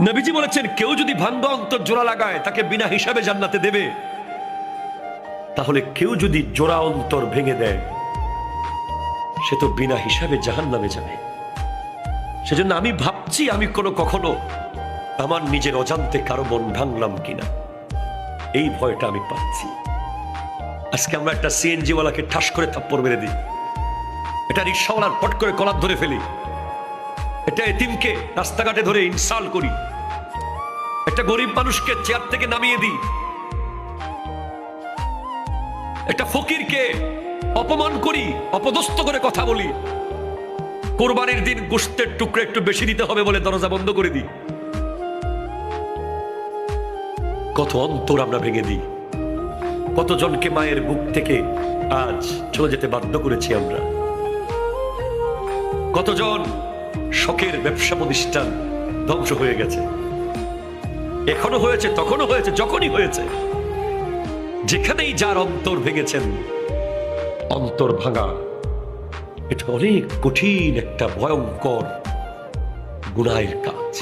নবীজি বলেছেন, কেউ যদি ভাঙ্গা অন্তর জোড়া লাগায় তাকে বিনা হিসাবে জান্নাতে দেবে। তাহলে কেউ যদি জোড়া অন্তর ভেঙে দেয় সে তো বিনা হিসাবে জাহান্নামে যাবে। সেজন্য আমি ভাবছি আমি কখনো আমার নিজের অজান্তে কারো মন ভাঙলাম কিনা, এই ভয়টা আমি পাচ্ছি। আজকে আমরা একটা সিএনজি ওয়ালাকে ঠাস করে থাপ্পড় মেরে দিই, এটা রিক্সাওয়ালার পট করে কলার ধরে ফেলি, এটা এতিমকে রাস্তাঘাটে ধরে ইনসাল্ট করি, একটা গরিব মানুষকে চেয়ার থেকে নামিয়ে দিই, একটা ফকিরকে অপমান করি, অপদস্থ করে কথা বলি, কোরবানির দিন গোশতের টুকরো একটু বেশি দিতে হবে বলে দরজা বন্ধ করে দিই। কত অন্তর আমরা ভেঙে দিই, কতজনকে মায়ের বুক থেকে আজ চলে যেতে বাধ্য করেছি আমরা, কতজন শখের ব্যবসা প্রতিষ্ঠান ধ্বংস হয়ে গেছে, এখনো হয়েছে, তখনও হয়েছে, যখনই হয়েছে। যেখানেই যার অন্তর ভেঙেছেন, অন্তর ভাঙা এটা অনেক কঠিন একটা ভয়ঙ্কর গুনাহের কাজ।